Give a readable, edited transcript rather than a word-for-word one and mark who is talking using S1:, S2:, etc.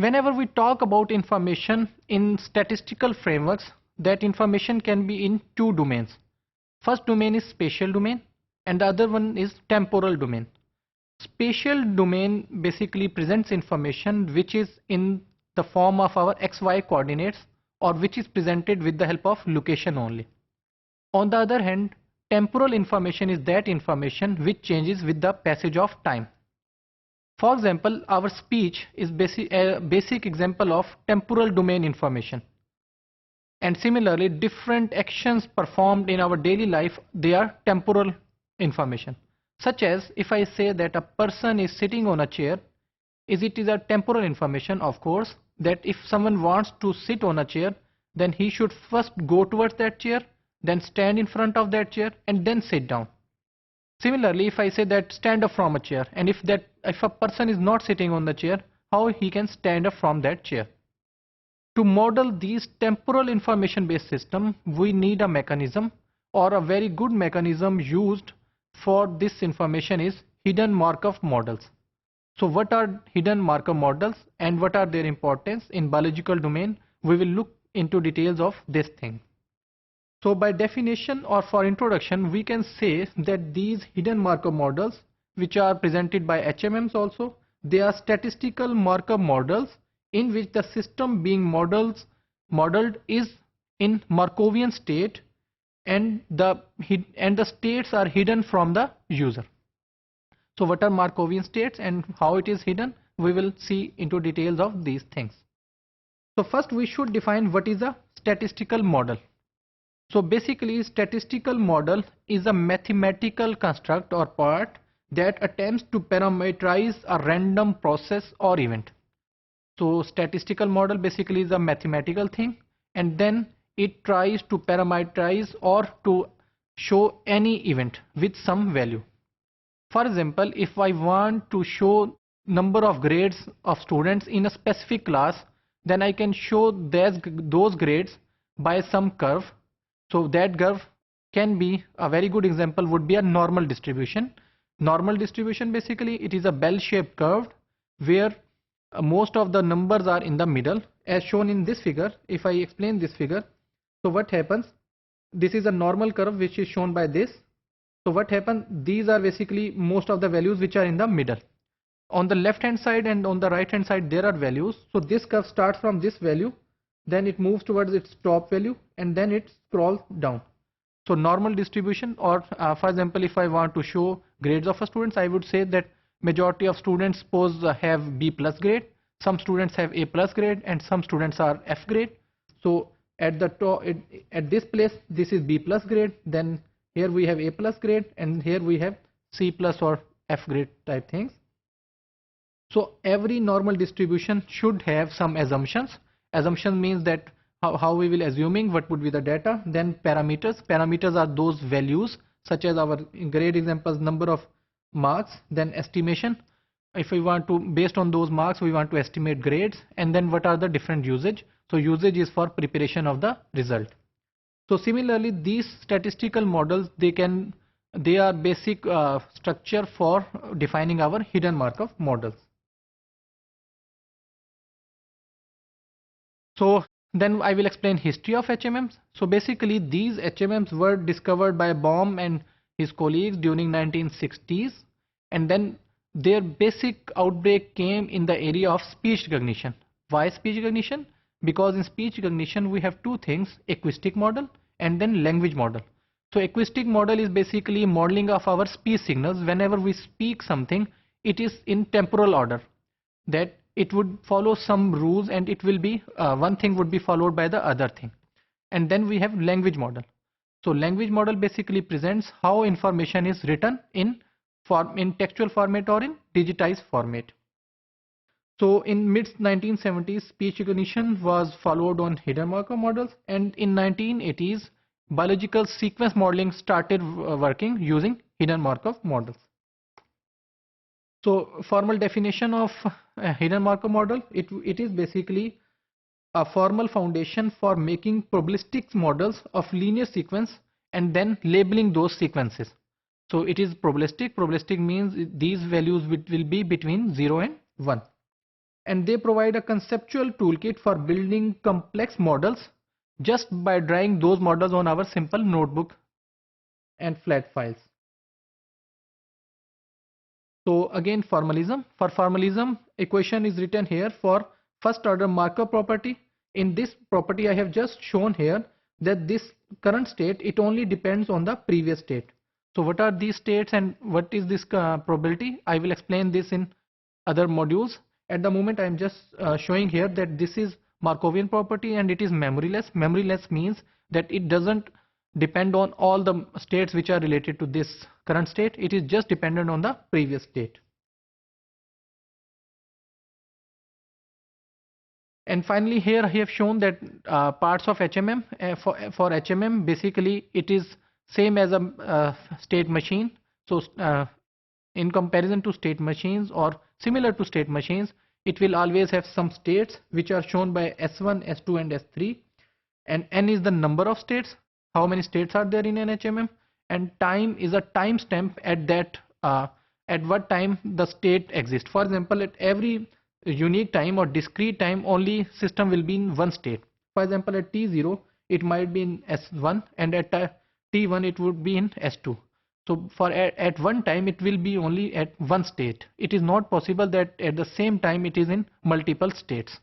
S1: Whenever we talk about information in statistical frameworks, that information can be in two domains. First domain is spatial domain and the other one is temporal domain. Spatial domain basically presents information which is in the form of our XY coordinates or which is presented with the help of location only. On the other hand, temporal information is that information which changes with the passage of time. For example, our speech is a basic example of temporal domain information. And similarly, different actions performed in our daily life, they are temporal information. Such as if I say that a person is sitting on a chair, it is a temporal information, of course, that if someone wants to sit on a chair, then he should first go towards that chair, then stand in front of that chair and then sit down. Similarly, if I say that stand up from a chair, and if a person is not sitting on the chair, how he can stand up from that chair? To model these temporal information based system, we need a mechanism, or a very good mechanism used for this information is hidden Markov models. So what are hidden Markov models and what are their importance in biological domain? We will look into details of this thing. So by definition or for introduction, we can say that these hidden Markov models, which are presented by HMMs also, they are statistical Markov models in which the system being modeled is in Markovian state and the states are hidden from the user. So what are Markovian states and how it is hidden? We will see into details of these things. So first we should define what is a statistical model. So basically, statistical model is a mathematical construct or part that attempts to parameterize a random process or event. So statistical model basically is a mathematical thing, and then it tries to parameterize or to show any event with some value. For example, if I want to show number of grades of students in a specific class, then I can show those grades by some curve. So that curve can be a very good example would be a normal distribution. Normal distribution basically it is a bell-shaped curve where most of the numbers are in the middle as shown in this figure. If I explain this figure, so what happens? This is a normal curve which is shown by this. So what happens? These are basically most of the values which are in the middle. On the left hand side and on the right hand side there are values. So this curve starts from this value, then it moves towards its top value and then it scrolls down. So normal distribution, or for example, if I want to show grades of a students, I would say that majority of students suppose have B plus grade, some students have A plus grade and some students are F grade. So at the top, at this place this is B plus grade, then here we have A plus grade and here we have C plus or F grade type things. So every normal distribution should have some assumptions. Assumption means that how we will assuming what would be the data. Then parameters. Parameters are those values such as our grade examples number of marks. Then estimation. If we want to, based on those marks, we want to estimate grades. And then what are the different usage? So usage is for preparation of the result. So similarly, these statistical models, they are basic structure for defining our hidden Markov models. So then I will explain history of HMMs. So basically these HMMs were discovered by Baum and his colleagues during 1960s, and then their basic outbreak came in the area of speech recognition. Why speech recognition? Because in speech recognition we have two things, acoustic model and then language model. So acoustic model is basically modeling of our speech signals. Whenever we speak something, it is in temporal order, that it would follow some rules and it will be one thing would be followed by the other thing. And then we have language model. So language model basically presents how information is written in textual format or in digitized format. So in mid 1970s, speech recognition was followed on hidden Markov models, and in 1980s biological sequence modeling started working using hidden Markov models. So formal definition of a hidden Markov model, it is basically a formal foundation for making probabilistic models of linear sequence and then labeling those sequences. So it is probabilistic. Probabilistic means these values will be between 0 and 1. and they provide a conceptual toolkit for building complex models just by drawing those models on our simple notebook and flat files. So again, formalism. For formalism, equation is written here for first order Markov property. In this property I have just shown here that this current state, it only depends on the previous state. So what are these states and what is this probability? I will explain this in other modules. At the moment I am just showing here that this is Markovian property and it is memoryless. Memoryless means that it doesn't depend on all the states which are related to this current state. It is just dependent on the previous state. And finally here I have shown that parts of HMM, for HMM basically it is same as a state machine. So in comparison to state machines or similar to state machines, it will always have some states which are shown by S1, S2 and S3, and N is the number of states, how many states are there in an HMM, and time is a timestamp at that at what time the state exists. For example, at every unique time or discrete time only system will be in one state. For example, at T0 it might be in S1 and at T1 it would be in S2. So for at one time it will be only at one state. It is not possible that at the same time it is in multiple states.